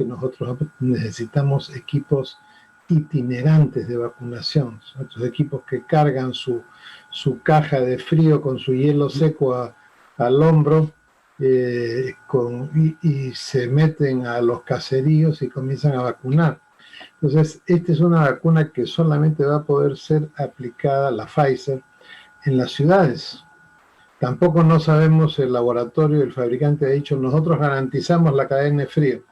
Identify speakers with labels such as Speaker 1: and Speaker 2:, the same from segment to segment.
Speaker 1: que nosotros necesitamos equipos itinerantes de vacunación, estos equipos que cargan su caja de frío con su hielo seco al hombro, y se meten a los caseríos y comienzan a vacunar. Entonces, esta es una vacuna que solamente va a poder ser aplicada, la Pfizer, en las ciudades. Tampoco no sabemos, el laboratorio, el fabricante ha dicho, nosotros garantizamos la cadena de frío.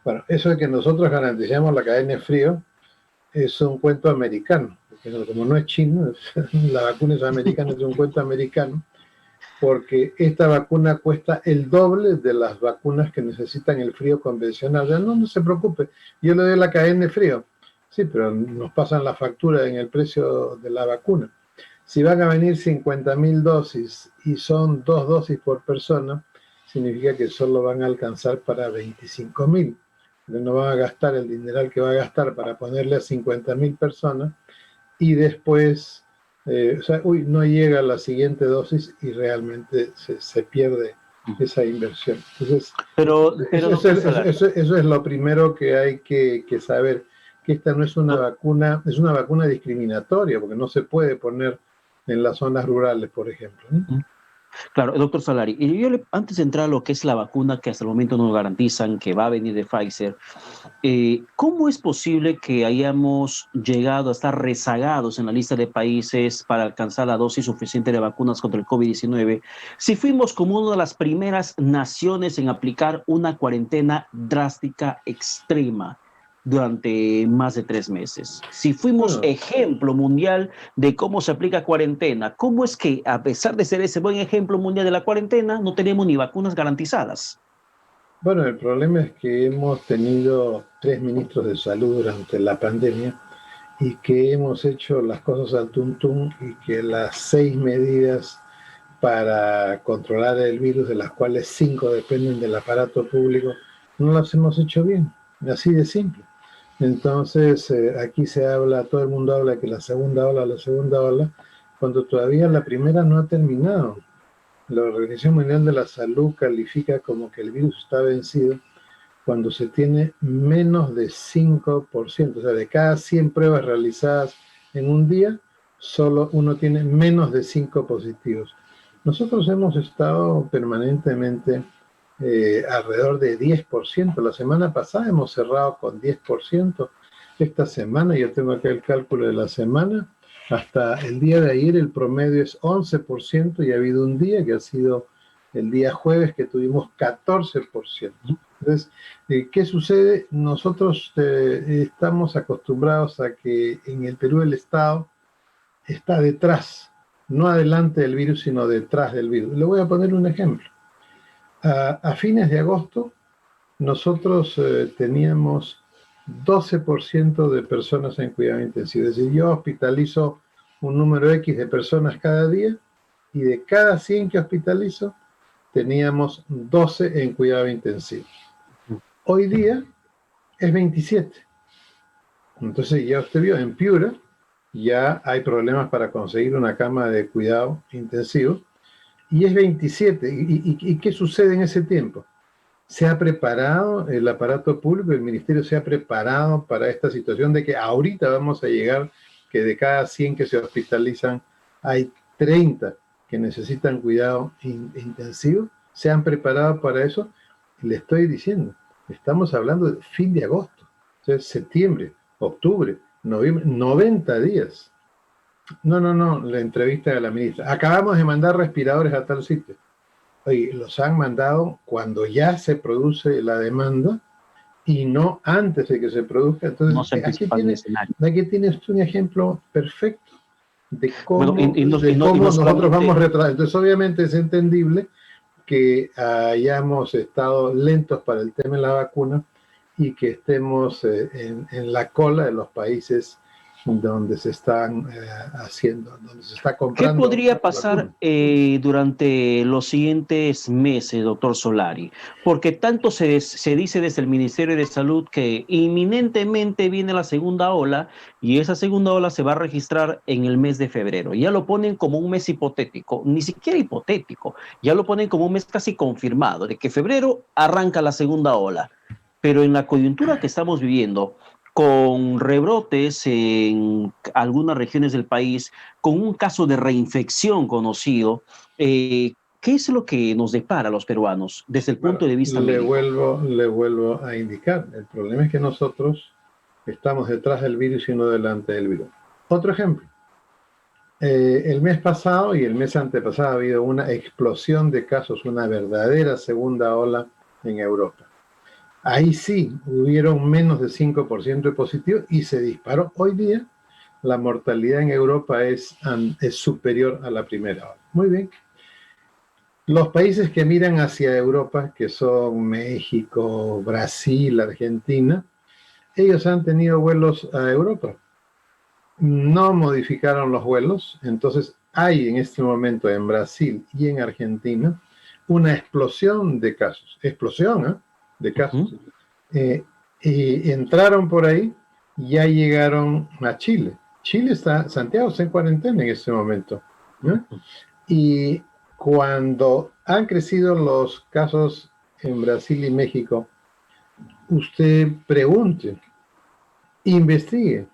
Speaker 1: Bueno, eso de que nosotros garanticemos la cadena de frío es un cuento americano, porque como no es chino, la vacuna es americana, es un cuento americano, porque esta vacuna cuesta el doble de las vacunas que necesitan el frío convencional. O sea, no se preocupe, yo le doy la cadena de frío. Sí, pero nos pasan la factura en el precio de la vacuna. Si van a venir 50.000 dosis y son 2 dosis por persona, significa que solo van a alcanzar para 25.000. No van a gastar el dineral que va a gastar para ponerle a 50.000 personas y después, no llega la siguiente dosis y realmente se pierde esa inversión. Entonces, eso es lo primero que hay que saber, que esta no es una vacuna, es una vacuna discriminatoria, porque no se puede poner en las zonas rurales, por ejemplo, ¿no?
Speaker 2: Claro, doctor Solari, y antes de entrar a lo que es la vacuna que hasta el momento nos garantizan que va a venir de Pfizer, ¿cómo es posible que hayamos llegado a estar rezagados en la lista de países para alcanzar la dosis suficiente de vacunas contra el COVID-19 si fuimos como una de las primeras naciones en aplicar una cuarentena drástica extrema durante más de 3 meses? Si fuimos ejemplo mundial de cómo se aplica cuarentena, ¿cómo es que, a pesar de ser ese buen ejemplo mundial de la cuarentena, no tenemos ni vacunas garantizadas?
Speaker 1: Bueno, el problema es que hemos tenido 3 ministros de salud durante la pandemia y que hemos hecho las cosas al tuntún y que las 6 medidas para controlar el virus, de las cuales 5 dependen del aparato público, no las hemos hecho bien, así de simple. Entonces, aquí todo el mundo habla que la segunda ola, cuando todavía la primera no ha terminado. La Organización Mundial de la Salud califica como que el virus está vencido cuando se tiene menos de 5%, o sea, de cada 100 pruebas realizadas en un día, solo uno tiene menos de 5 positivos. Nosotros hemos estado permanentemente alrededor de 10%. La semana pasada hemos cerrado con 10%. Esta semana, yo tengo acá el cálculo de la semana, hasta el día de ayer el promedio es 11% y ha habido un día que ha sido el día jueves que tuvimos 14%. Entonces, ¿qué sucede? Nosotros estamos acostumbrados a que en el Perú el Estado está detrás, no adelante del virus, sino detrás del virus. Le voy a poner un ejemplo. A fines de agosto, nosotros teníamos 12% de personas en cuidado intensivo. Es decir, yo hospitalizo un número X de personas cada día y de cada 100 que hospitalizo, teníamos 12 en cuidado intensivo. Hoy día es 27. Entonces ya usted vio, en Piura ya hay problemas para conseguir una cama de cuidado intensivo y es 27. ¿Y qué sucede en ese tiempo? ¿Se ha preparado el aparato público, el ministerio se ha preparado para esta situación de que ahorita vamos a llegar, que de cada 100 que se hospitalizan hay 30 que necesitan cuidado intensivo? ¿Se han preparado para eso? Le estoy diciendo, estamos hablando de fin de agosto, entonces septiembre, octubre, noviembre, 90 días. No, la entrevista de la ministra. Acabamos de mandar respiradores a tal sitio. Oye, los han mandado cuando ya se produce la demanda y no antes de que se produzca. Entonces, aquí tienes un ejemplo perfecto de cómo, nosotros vamos retrasando. Entonces, obviamente es entendible que hayamos estado lentos para el tema de la vacuna y que estemos en la cola de los países donde se están haciendo, donde se está comprando.
Speaker 2: ¿Qué podría pasar durante los siguientes meses, doctor Solari? Porque tanto se dice desde el Ministerio de Salud que inminentemente viene la segunda ola y esa segunda ola se va a registrar en el mes de febrero. Ya lo ponen como un mes hipotético, ni siquiera hipotético, ya lo ponen como un mes casi confirmado, de que febrero arranca la segunda ola. pero en la coyuntura que estamos viviendo, con rebrotes en algunas regiones del país, con un caso de reinfección conocido, ¿qué es lo que nos depara a los peruanos desde el punto
Speaker 1: Bueno,
Speaker 2: de vista médico?
Speaker 1: le vuelvo a indicar. El problema es que nosotros estamos detrás del virus y no delante del virus. Otro ejemplo. El mes pasado y el mes antepasado ha habido una explosión de casos, una verdadera segunda ola en Europa. Ahí sí hubieron menos de 5% de positivos y se disparó. Hoy día la mortalidad en Europa es superior a la primera ola. Muy bien. Los países que miran hacia Europa, que son México, Brasil, Argentina, ellos han tenido vuelos a Europa. No modificaron los vuelos, entonces hay en este momento en Brasil y en Argentina una explosión de casos, de casos. Y entraron por ahí, ya llegaron a Chile. Santiago está en cuarentena en este momento, ¿no? Y cuando han crecido los casos en Brasil y México, usted pregunte, investigue.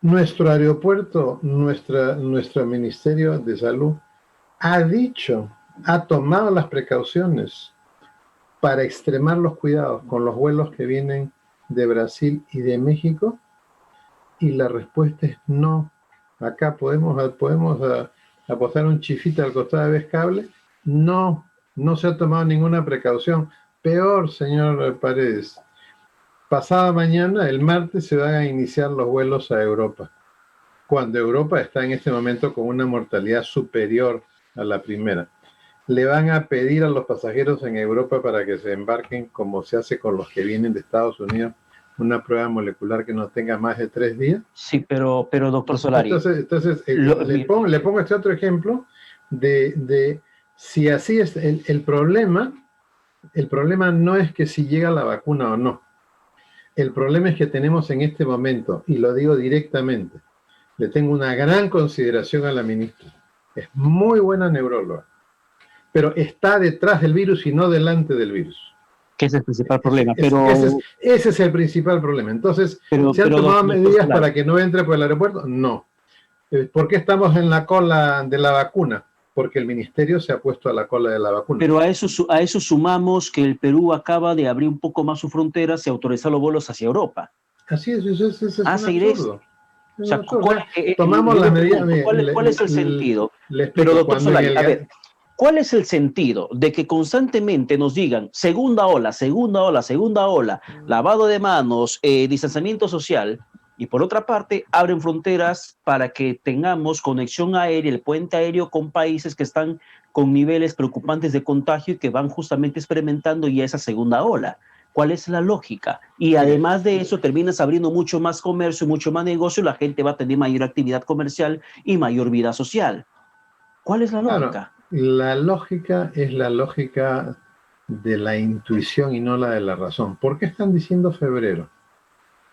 Speaker 1: Nuestro aeropuerto, nuestro Ministerio de Salud ha tomado las precauciones para extremar los cuidados con los vuelos que vienen de Brasil y de México, y la respuesta es no. Acá podemos apostar un chifita al costado de Vez No, no se ha tomado ninguna precaución. Peor, señor Paredes, pasada mañana, el martes, se van a iniciar los vuelos a Europa, cuando Europa está en este momento con una mortalidad superior a la primera. Le van a pedir a los pasajeros en Europa para que se embarquen, como se hace con los que vienen de Estados Unidos, una prueba molecular que no tenga más de 3 días.
Speaker 2: Sí, pero doctor Solari.
Speaker 1: Entonces le pongo este otro ejemplo de si así es el problema no es que si llega la vacuna o no. El problema es que tenemos en este momento, y lo digo directamente, le tengo una gran consideración a la ministra. Es muy buena neuróloga, pero está detrás del virus y no delante del virus.
Speaker 2: Que es el principal problema.
Speaker 1: Ese es el principal problema. Entonces, ¿se han tomado medidas para que no entre por el aeropuerto? No. ¿Por qué estamos en la cola de la vacuna? Porque el ministerio se ha puesto a la cola de la vacuna.
Speaker 2: Pero a eso sumamos que el Perú acaba de abrir un poco más sus fronteras y autorizar los vuelos hacia Europa.
Speaker 1: Así es, eso es un absurdo.
Speaker 2: O sea,
Speaker 1: tomamos las medidas.
Speaker 2: ¿Cuál es el sentido?
Speaker 1: Pero doctor
Speaker 2: Solari, a ver, ¿cuál es el sentido de que constantemente nos digan segunda ola, segunda ola, segunda ola, lavado de manos, distanciamiento social, y por otra parte abren fronteras para que tengamos conexión aérea, el puente aéreo con países que están con niveles preocupantes de contagio y que van justamente experimentando ya esa segunda ola? ¿Cuál es la lógica? Y además de eso, terminas abriendo mucho más comercio, mucho más negocio, la gente va a tener mayor actividad comercial y mayor vida social. ¿Cuál es la lógica?
Speaker 1: La lógica es la lógica de la intuición y no la de la razón. ¿Por qué están diciendo febrero?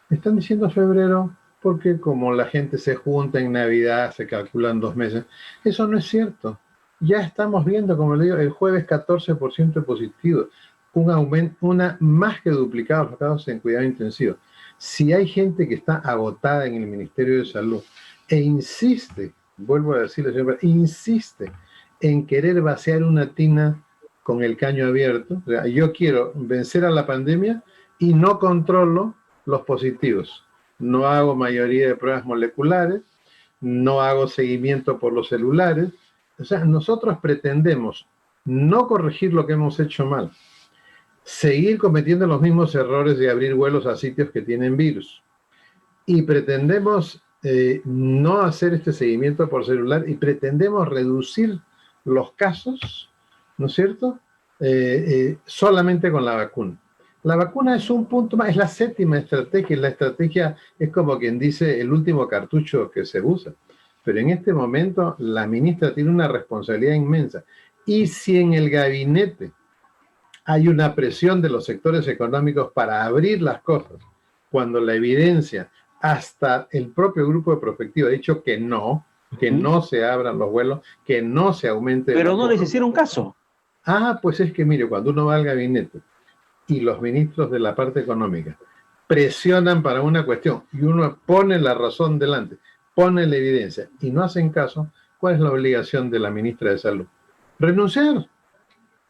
Speaker 1: Están diciendo febrero porque como la gente se junta en Navidad, se calculan 2 meses. Eso no es cierto. Ya estamos viendo, como le digo, el jueves 14% positivo. Un aumento, más que duplicado los casos en cuidado intensivo. Si hay gente que está agotada en el Ministerio de Salud e insiste, vuelvo a decirle, señor, insiste en querer vaciar una tina con el caño abierto. O sea, yo quiero vencer a la pandemia y no controlo los positivos. No hago mayoría de pruebas moleculares, no hago seguimiento por los celulares. O sea, nosotros pretendemos no corregir lo que hemos hecho mal, seguir cometiendo los mismos errores de abrir vuelos a sitios que tienen virus. Y pretendemos no hacer este seguimiento por celular y pretendemos reducir los casos, ¿no es cierto? Solamente con la vacuna. La vacuna es un punto más, es la séptima estrategia, y la estrategia es como quien dice el último cartucho que se usa. Pero en este momento la ministra tiene una responsabilidad inmensa. Y si en el gabinete hay una presión de los sectores económicos para abrir las cosas, cuando la evidencia, hasta el propio grupo de prospectiva ha dicho que no se abran los vuelos, que no se aumente.
Speaker 2: Pero no les hicieron caso.
Speaker 1: Pues es que mire, cuando uno va al gabinete y los ministros de la parte económica presionan para una cuestión y uno pone la razón delante, pone la evidencia y no hacen caso, ¿cuál es la obligación de la ministra de Salud? Renunciar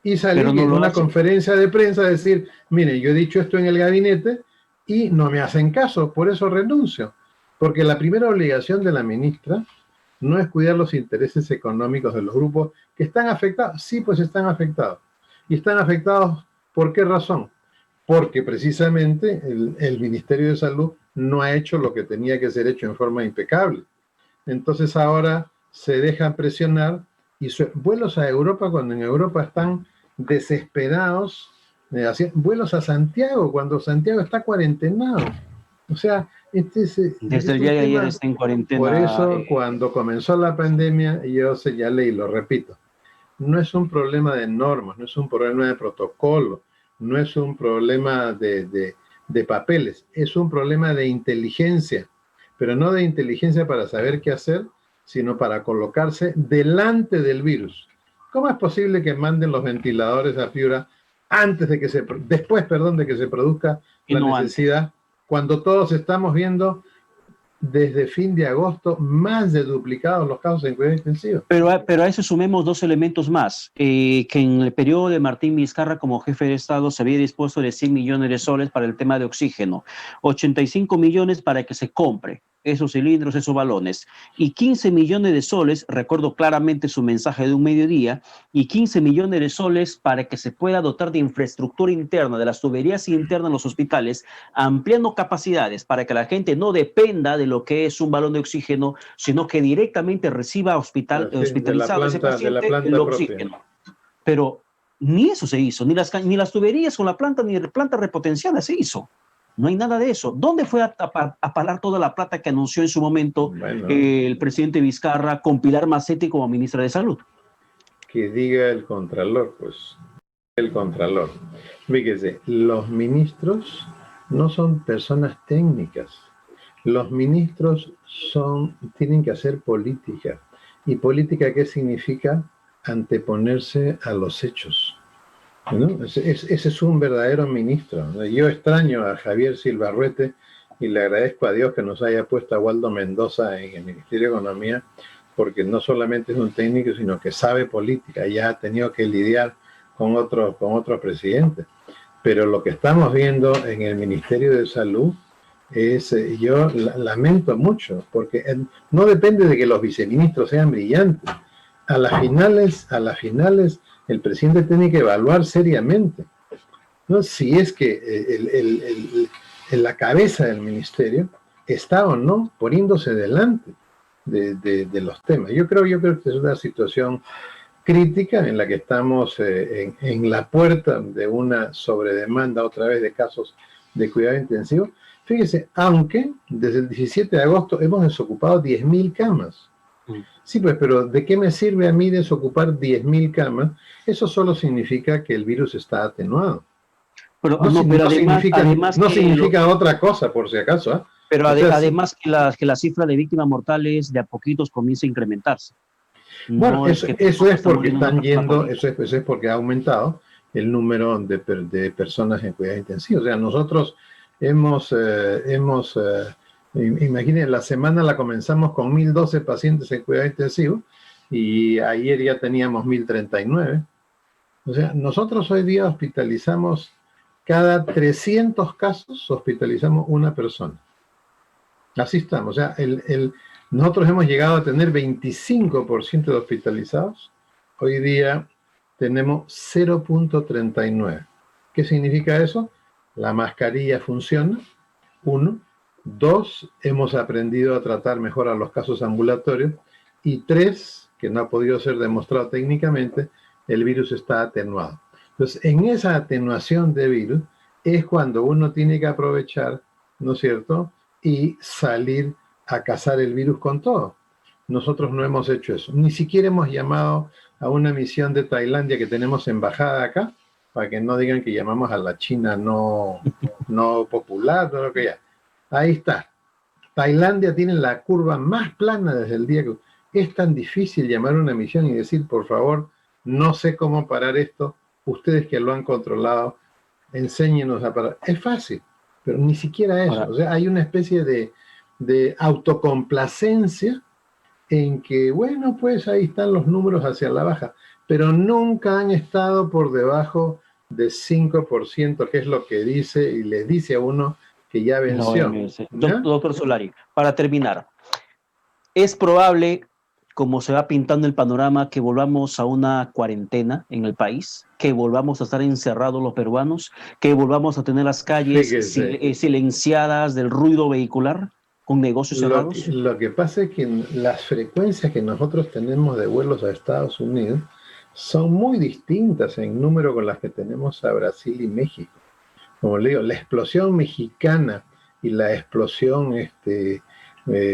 Speaker 1: y salir
Speaker 2: no
Speaker 1: en
Speaker 2: lo
Speaker 1: una
Speaker 2: hacen.
Speaker 1: conferencia de prensa a decir, mire, yo he dicho esto en el gabinete y no me hacen caso, por eso renuncio. Porque la primera obligación de la ministra no es cuidar los intereses económicos de los grupos que están afectados. Sí, pues están afectados. ¿Y están afectados por qué razón? Porque precisamente el Ministerio de Salud no ha hecho lo que tenía que ser hecho en forma impecable. Entonces ahora se dejan presionar y vuelos a Europa cuando en Europa están desesperados, vuelos a Santiago cuando Santiago está cuarentenado. O sea,
Speaker 2: Desde
Speaker 1: es
Speaker 2: el día
Speaker 1: un
Speaker 2: de ayer
Speaker 1: tema.
Speaker 2: está en
Speaker 1: Por
Speaker 2: cuarentena.
Speaker 1: eso, cuando comenzó la pandemia, yo señalé y lo repito, no es un problema de normas, no es un problema de protocolo, no es un problema de papeles, es un problema de inteligencia, pero no de inteligencia para saber qué hacer, sino para colocarse delante del virus. ¿Cómo es posible que manden los ventiladores a Piura después, perdón, de que se produzca
Speaker 2: Y
Speaker 1: la
Speaker 2: no antes.
Speaker 1: necesidad, cuando todos estamos viendo desde fin de agosto más de duplicados los casos en cuidado intensivo?
Speaker 2: Pero a eso sumemos dos elementos más, que en el periodo de Martín Vizcarra como jefe de Estado se había dispuesto de 100 millones de soles para el tema de oxígeno, 85 millones para que se compre esos cilindros, esos balones, y 15 millones de soles, recuerdo claramente su mensaje de un mediodía, y 15 millones de soles para que se pueda dotar de infraestructura interna, de las tuberías internas en los hospitales, ampliando capacidades para que la gente no dependa de lo que es un balón de oxígeno, sino que directamente reciba
Speaker 1: Sí,
Speaker 2: hospitalizado ese
Speaker 1: de la
Speaker 2: paciente el
Speaker 1: planta propia.
Speaker 2: oxígeno. Pero ni eso se hizo, ni las tuberías con la planta, ni la planta repotenciada se hizo. No hay nada de eso. ¿Dónde fue a parar toda la plata que anunció en su momento
Speaker 1: Bueno,
Speaker 2: el presidente Vizcarra con Pilar Macetti como ministra de Salud?
Speaker 1: que diga el contralor, pues, el contralor. Fíjese, los ministros no son personas técnicas. Los ministros tienen que hacer política. ¿Y política qué significa? Anteponerse a los hechos, ¿no? Ese es un verdadero ministro. Yo extraño a Javier Silva Ruete y le agradezco a Dios que nos haya puesto a Waldo Mendoza en el Ministerio de Economía, porque no solamente es un técnico, sino que sabe política, ya ha tenido que lidiar con otros presidentes. Pero lo que estamos viendo en el Ministerio de Salud yo lamento mucho, porque no depende de que los viceministros sean brillantes. A las finales, el presidente tiene que evaluar seriamente, ¿no? Si es que la cabeza del ministerio está o no poniéndose delante de los temas. Yo creo que es una situación crítica en la que estamos en la puerta de una sobredemanda otra vez de casos de cuidado intensivo. Fíjese, aunque desde el 17 de agosto hemos desocupado 10.000 camas. Sí, pues, pero ¿de qué me sirve a mí desocupar 10.000 camas? Eso solo significa que el virus está atenuado.
Speaker 2: Pero,
Speaker 1: No,
Speaker 2: no, pero
Speaker 1: no significa otra cosa, por si acaso, ¿eh?
Speaker 2: pero
Speaker 1: O sea,
Speaker 2: además que la cifra de víctimas mortales de a poquitos comienza a incrementarse.
Speaker 1: bueno,
Speaker 2: No es que
Speaker 1: eso es
Speaker 2: está
Speaker 1: porque
Speaker 2: muriendo una
Speaker 1: están
Speaker 2: persona por
Speaker 1: yendo,
Speaker 2: día.
Speaker 1: eso es porque ha aumentado el número de personas en cuidados intensivos. O sea, nosotros imaginen, la semana la comenzamos con 1.012 pacientes en cuidados intensivos y ayer ya teníamos 1.039. O sea, nosotros hoy día hospitalizamos, cada 300 casos hospitalizamos una persona. Así estamos. O sea, nosotros hemos llegado a tener 25% de hospitalizados. Hoy día tenemos 0.39. ¿Qué significa eso? La mascarilla funciona, uno. Dos, hemos aprendido a tratar mejor a los casos ambulatorios. Y tres, que no ha podido ser demostrado técnicamente, el virus está atenuado. Entonces, en esa atenuación de virus es cuando uno tiene que aprovechar, ¿no es cierto?, y salir a cazar el virus con todo. Nosotros no hemos hecho eso. Ni siquiera hemos llamado a una misión de Tailandia que tenemos embajada acá, para que no digan que llamamos a la China no popular, no lo que ya. Ahí está. Tailandia tiene la curva más plana desde el día que... Es tan difícil llamar a una misión y decir, por favor, no sé cómo parar esto, ustedes que lo han controlado, enséñenos a parar. Es fácil, pero ni siquiera eso.
Speaker 2: Ahora,
Speaker 1: O sea, hay una especie de autocomplacencia en que, bueno, pues ahí están los números hacia la baja, pero nunca han estado por debajo de 5%, que es lo que dice y les dice a uno que ya
Speaker 2: la
Speaker 1: venció.
Speaker 2: OMS.
Speaker 1: ¿Ya?
Speaker 2: Doctor Solari, para terminar, ¿es probable, como se va pintando el panorama, que volvamos a una cuarentena en el país? ¿Que volvamos a estar encerrados los peruanos? ¿Que volvamos a tener las calles
Speaker 1: Fíjese,
Speaker 2: silenciadas del ruido vehicular con negocios cerrados?
Speaker 1: lo que pasa es que las frecuencias que nosotros tenemos de vuelos a Estados Unidos son muy distintas en número con las que tenemos a Brasil y México. Como le digo, la explosión mexicana y la explosión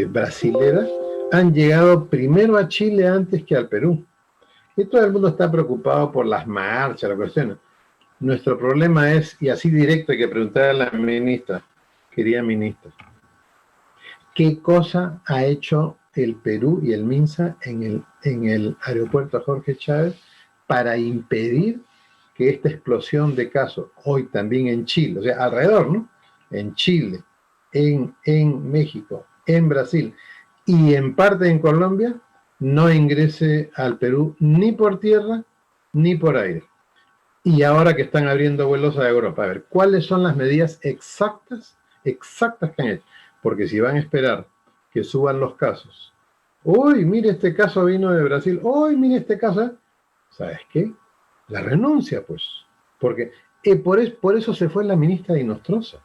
Speaker 1: brasilera han llegado primero a Chile antes que al Perú. Y todo el mundo está preocupado por las marchas, la cuestión. Nuestro problema es, y así directo hay que preguntar a la ministra, querida ministra, ¿qué cosa ha hecho el Perú y el MINSA en el aeropuerto Jorge Chávez para impedir que esta explosión de casos, hoy también en Chile, o sea, alrededor, ¿no? En Chile, en México, en Brasil y en parte en Colombia, no ingrese al Perú ni por tierra ni por aire? Y ahora que están abriendo vuelos a Europa, a ver, ¿cuáles son las medidas exactas que han hecho? Porque si van a esperar que suban los casos, uy, mire, este caso vino de Brasil, uy, mire este caso, ¿sabes qué? La renuncia, pues, porque por eso se fue la ministra de Nostroza.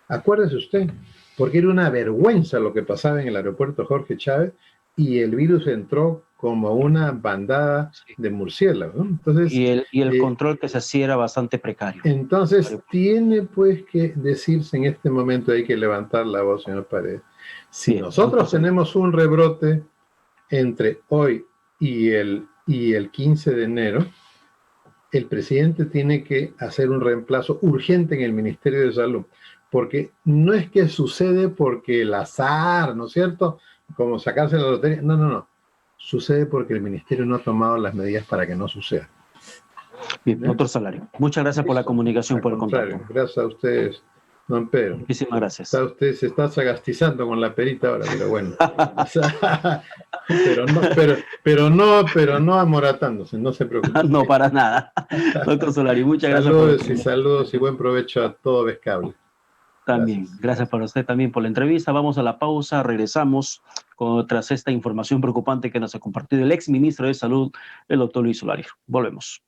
Speaker 1: Acuérdese usted, porque era una vergüenza lo que pasaba en el aeropuerto Jorge Chávez y el virus entró como una bandada
Speaker 2: Sí.
Speaker 1: de murciélagos, ¿no? Entonces,
Speaker 2: Y el control que se hacía era bastante precario.
Speaker 1: entonces, tiene pues que decirse en este momento, hay que levantar la voz, señor Paredes. Si
Speaker 2: Bien, doctor
Speaker 1: nosotros
Speaker 2: Solari.
Speaker 1: tenemos un rebrote entre hoy y el 15 de enero, el presidente tiene que hacer un reemplazo urgente en el Ministerio de Salud, porque no es que sucede porque el azar, ¿no es cierto? Como sacarse la lotería, no, no, no. Sucede porque el ministerio no ha tomado las medidas para que no suceda.
Speaker 2: Bien,
Speaker 1: ¿Eh?
Speaker 2: doctor Solari, muchas gracias por la
Speaker 1: Listo.
Speaker 2: comunicación,
Speaker 1: Al
Speaker 2: por el
Speaker 1: contrario,
Speaker 2: contacto.
Speaker 1: gracias a ustedes, don Pedro.
Speaker 2: Muchísimas gracias.
Speaker 1: Se está sagastizando con la perita ahora, pero bueno. O sea, pero no amoratándose, no se preocupe.
Speaker 2: No, para nada. Doctor Solari, muchas gracias por la comunicación.
Speaker 1: Saludos y buen provecho a todo Vescable.
Speaker 2: También,
Speaker 1: Gracias.
Speaker 2: gracias para usted también por la entrevista. Vamos a la pausa, regresamos tras esta información preocupante que nos ha compartido el ex ministro de Salud, el doctor Luis Solari. Volvemos.